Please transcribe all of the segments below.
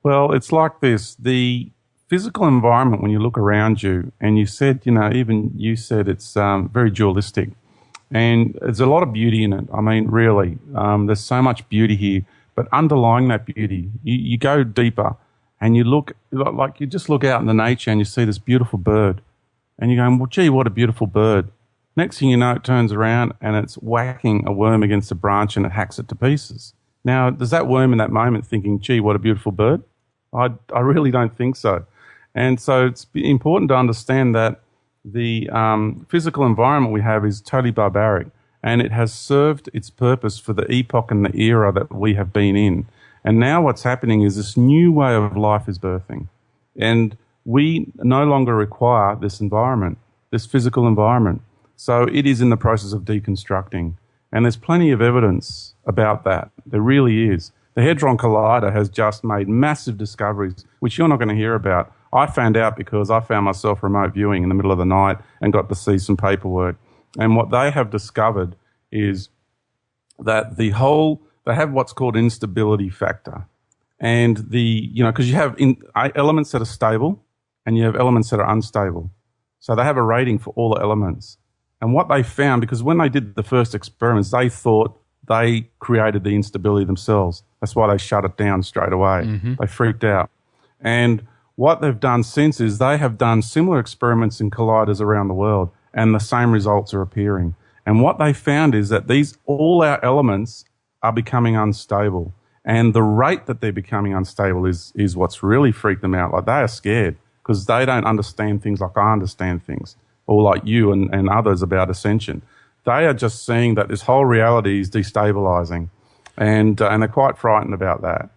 Well, it's like this. The physical environment, when you look around you, and you said, even you said it's very dualistic. And there's a lot of beauty in it. I mean, really, there's so much beauty here. But underlying that beauty, you go deeper and you look, like you just look out into nature and you see this beautiful bird. And you're going, well, gee, what a beautiful bird. Next thing you know, it turns around and it's whacking a worm against a branch and it hacks it to pieces. Now, does that worm in that moment thinking, gee, what a beautiful bird? I really don't think so. And so it's important to understand that the physical environment we have is totally barbaric, and it has served its purpose for the epoch and the era that we have been in. And now what's happening is this new way of life is birthing. And we no longer require this environment, this physical environment. So it is in the process of deconstructing. And there's plenty of evidence about that. There really is. The Hadron Collider has just made massive discoveries, which you're not going to hear about. I found out because I found myself remote viewing in the middle of the night and got to see some paperwork. And what they have discovered is that they have what's called instability factor. And because you have elements that are stable and you have elements that are unstable. So they have a rating for all the elements. And what they found, because when they did the first experiments, they thought they created the instability themselves. That's why they shut it down straight away. Mm-hmm. They freaked out. And what they've done since is they have done similar experiments in colliders around the world, and the same results are appearing. And what they found is that all our elements are becoming unstable. And the rate that they're becoming unstable is what's really freaked them out. Like, they are scared because they don't understand things like I understand things, or like you and others about Ascension. They are just seeing that this whole reality is destabilizing, and they're quite frightened about that.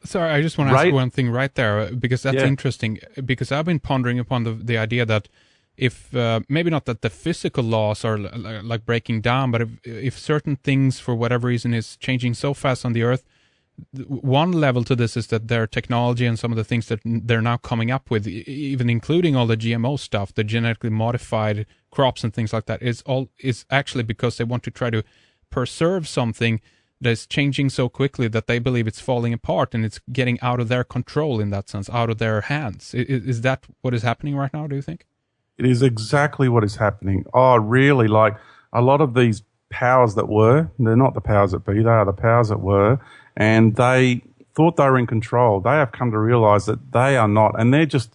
Sorry, I just want to ask one thing right there, because that's interesting, because I've been pondering upon the idea that if, maybe not that the physical laws are like breaking down, but if certain things for whatever reason is changing so fast on the Earth, one level to this is that their technology and some of the things that they're now coming up with, even including all the GMO stuff, the genetically modified crops and things like that, is actually because they want to try to preserve something that's changing so quickly that they believe it's falling apart and it's getting out of their control, in that sense, out of their hands. Is that what is happening right now, do you think? It is exactly what is happening. Oh, really? Like, a lot of these powers that were, they're not the powers that be, they are the powers that were, and they thought they were in control. They have come to realize that they are not, and they're just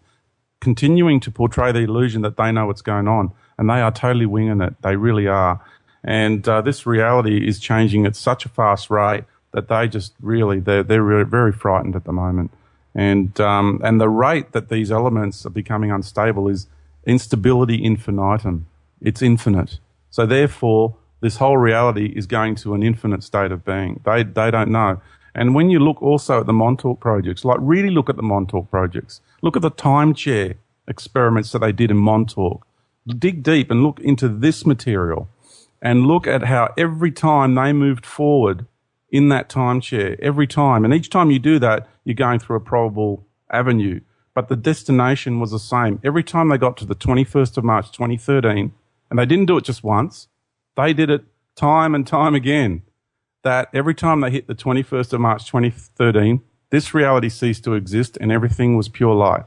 continuing to portray the illusion that they know what's going on, and they are totally winging it. They really are. And this reality is changing at such a fast rate that they just really, they're really very frightened at the moment. And the rate that these elements are becoming unstable is instability infinitum. It's infinite. So therefore, this whole reality is going to an infinite state of being. They don't know. And when you look also at the Montauk projects, like really look at the Montauk projects, look at the time chair experiments that they did in Montauk. Dig deep and look into this material. And look at how every time they moved forward in that time chair, every time. And each time you do that, you're going through a probable avenue. But the destination was the same. Every time they got to the 21st of March, 2013, and they didn't do it just once, they did it time and time again. That every time they hit the 21st of March, 2013, this reality ceased to exist and everything was pure light.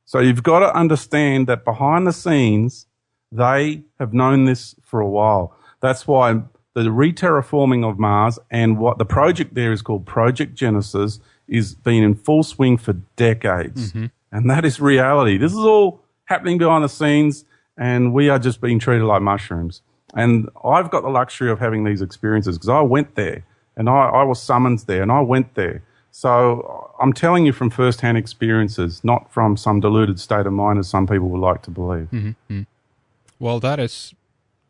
So you've got to understand that behind the scenes, they have known this for a while. That's why the re-terraforming of Mars and what the project there is called Project Genesis is been in full swing for decades. Mm-hmm. And that is reality. This is all happening behind the scenes, and we are just being treated like mushrooms. And I've got the luxury of having these experiences because I went there and I was summoned there and I went there. So I'm telling you from first-hand experiences, not from some deluded state of mind as some people would like to believe. Mm-hmm. Well, that is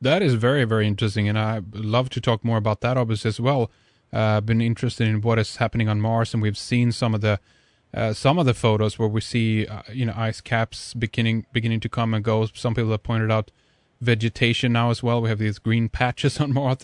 very, very interesting, and I'd love to talk more about that obviously as well. I've been interested in what is happening on Mars, and we've seen some of the photos where we see ice caps beginning to come and go. Some people have pointed out vegetation now as well. We have these green patches on Mars.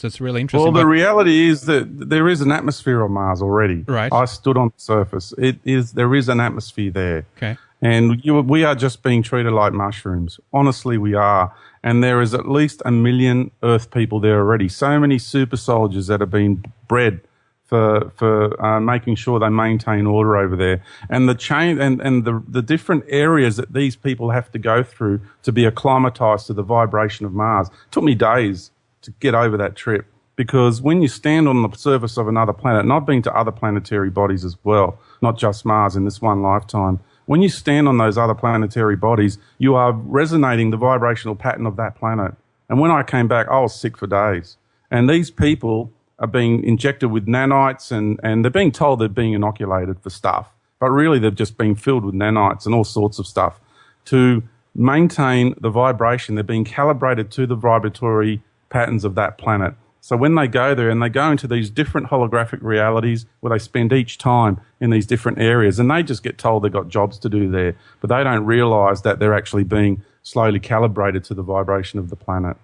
That's really interesting. Well, the reality is that there is an atmosphere on Mars already. Right. I stood on the surface. There is an atmosphere there. Okay. And we are just being treated like mushrooms. Honestly, we are. And there is at least 1 million Earth people there already. So many super soldiers that have been bred for making sure they maintain order over there. And the chain and the different areas that these people have to go through to be acclimatized to the vibration of Mars. It took me days to get over that trip, because when you stand on the surface of another planet, and I've been to other planetary bodies as well, not just Mars in this one lifetime, when you stand on those other planetary bodies, you are resonating the vibrational pattern of that planet. And when I came back, I was sick for days. And these people are being injected with nanites, and they're being told they're being inoculated for stuff. But really, they've just been filled with nanites and all sorts of stuff. To maintain the vibration, they're being calibrated to the vibratory patterns of that planet. So when they go there and they go into these different holographic realities where they spend each time in these different areas, and they just get told they've got jobs to do there, but they don't realize that they're actually being slowly calibrated to the vibration of the planet.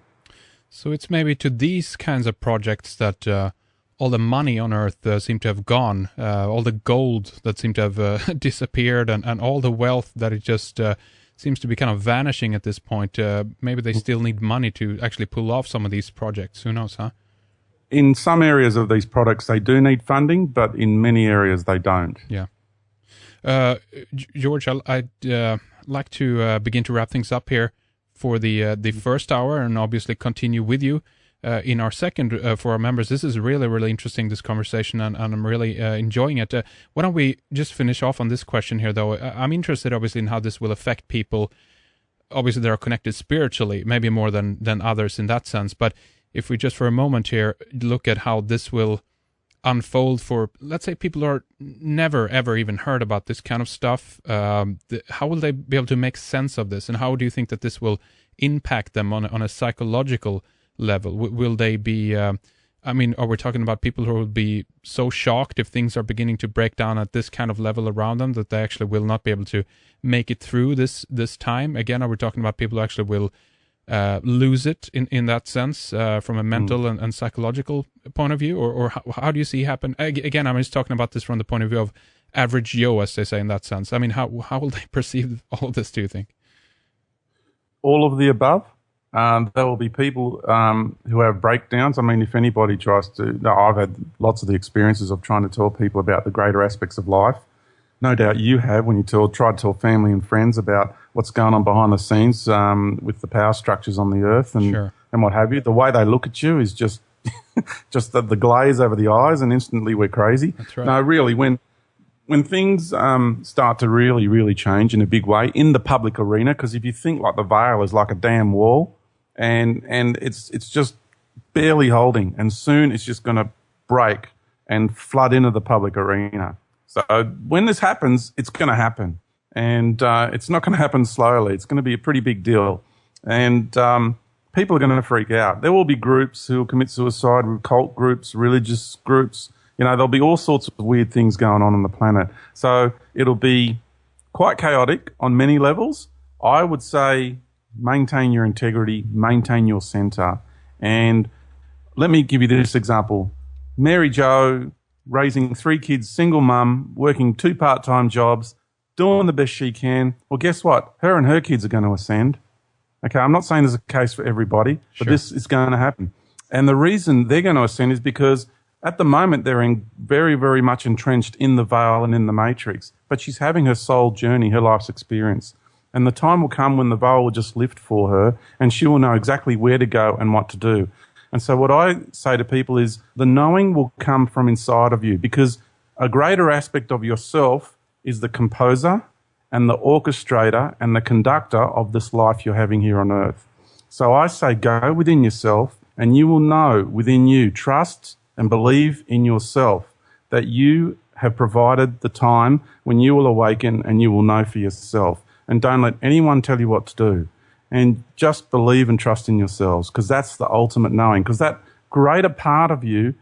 So it's maybe to these kinds of projects that all the money on Earth seem to have gone, all the gold that seemed to have disappeared, and all the wealth that it just seems to be kind of vanishing at this point. Maybe they still need money to actually pull off some of these projects. Who knows, huh? In some areas of these products, they do need funding, but in many areas they don't. Yeah. George, I'd like to begin to wrap things up here for the first hour, and obviously continue with you in our second for our members. This is really, really interesting, this conversation, and I'm really enjoying it. Why don't we just finish off on this question here, though? I'm interested, obviously, in how this will affect people. Obviously, they are connected spiritually, maybe more than others in that sense, but if we just for a moment here look at how this will unfold for, let's say, people who are never, ever even heard about this kind of stuff, how will they be able to make sense of this? And how do you think that this will impact them on a psychological level? Will they be, are we talking about people who will be so shocked if things are beginning to break down at this kind of level around them that they actually will not be able to make it through this time? Again, are we talking about people who actually will lose it in that sense from a mental and psychological point of view, or how do you see happen? Again, I'm just talking about this from the point of view of average Joe, as they say, in that sense. I mean, how will they perceive all of this, do you think? All of the above. There will be people who have breakdowns. I mean, if anybody tries to, I've had lots of the experiences of trying to tell people about the greater aspects of life. No doubt you have, when you try to tell family and friends about what's going on behind the scenes with the power structures on the earth and what have you. The way they look at you is just just the glaze over the eyes, and instantly we're crazy. That's right. No, really, when things start to really, really change in a big way in the public arena, because if you think like the veil is like a damn wall, and it's just barely holding, and soon it's just going to break and flood into the public arena. So when this happens, it's going to happen. And it's not going to happen slowly. It's going to be a pretty big deal. And people are going to freak out. There will be groups who will commit suicide, cult groups, religious groups. You know, there'll be all sorts of weird things going on the planet. So it'll be quite chaotic on many levels. I would say maintain your integrity, maintain your center. And let me give you this example. Mary Jo, raising 3 kids, single mum, working 2 part-time jobs, doing the best she can. Well, guess what? Her and her kids are going to ascend. Okay, I'm not saying there's a case for everybody, but this is going to happen. And the reason they're going to ascend is because at the moment they're very, very much entrenched in the veil and in the matrix. But she's having her soul journey, her life's experience. And the time will come when the veil will just lift for her, and she will know exactly where to go and what to do. And so what I say to people is the knowing will come from inside of you, because a greater aspect of yourself is the composer and the orchestrator and the conductor of this life you're having here on earth. So I say go within yourself, and you will know within you, trust and believe in yourself that you have provided the time when you will awaken and you will know for yourself. And don't let anyone tell you what to do. And just believe and trust in yourselves, because that's the ultimate knowing, because that greater part of you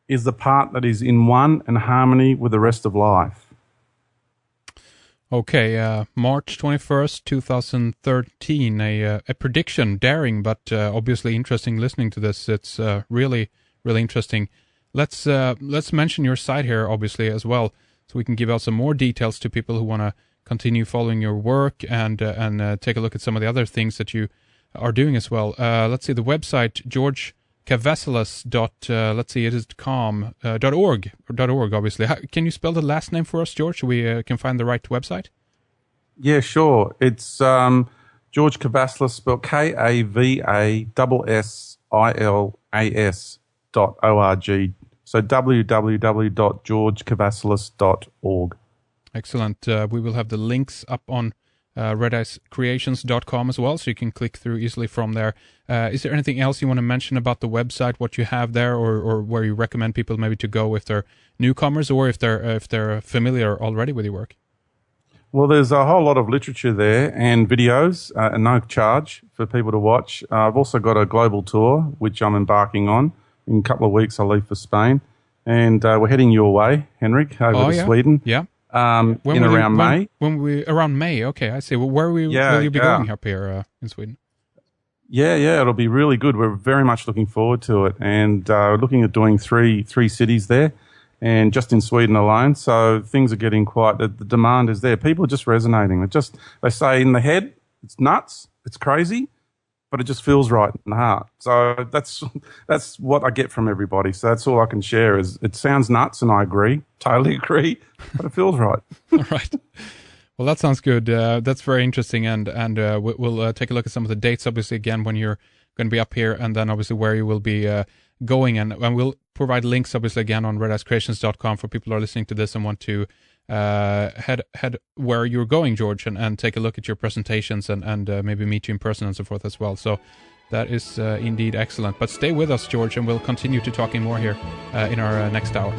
is the part that is in one and harmony with the rest of life. Okay, March 21st, 2013, a prediction, daring, but obviously interesting listening to this. It's really, really interesting. Let's mention your site here, obviously, as well, so we can give out some more details to people who want to continue following your work and take a look at some of the other things that you are doing as well. Let's see, the website, Kavassilas let's see, it is .org, obviously. Can you spell the last name for us, George, so we can find the right website? Yeah, sure. It's George Kavassilas, spelled KAVASSILAS.org. So www.georgekavassilas.org. Excellent. We will have the links up on redicecreations.com as well, so you can click through easily from there. Is there anything else you want to mention about the website, what you have there, or where you recommend people maybe to go if they're newcomers or if they're familiar already with your work? Well, there's a whole lot of literature there and videos, no charge for people to watch. I've also got a global tour, which I'm embarking on. In a couple of weeks, I'll leave for Spain. And we're heading your way, Henrik, over to Sweden. Yeah. Around May. Around May, okay, I see. Well, where will you be going up here in Sweden? Yeah, it'll be really good. We're very much looking forward to it. And looking at doing three cities there, and just in Sweden alone. So things are getting quite, the demand is there. People are just resonating. They say in the head, it's nuts, it's crazy, but it just feels right in the heart. So that's what I get from everybody. So that's all I can share is it sounds nuts, and I agree, totally agree, but it feels right. All right. Well, that sounds good. That's very interesting, and we'll take a look at some of the dates, obviously, again, when you're going to be up here, and then obviously where you will be going, and we'll provide links, obviously, again on redicecreations.com for people who are listening to this and want to head where you're going, George, and take a look at your presentations and maybe meet you in person and so forth as well. So that is indeed excellent. But stay with us, George, and we'll continue to talking more here in our next hour.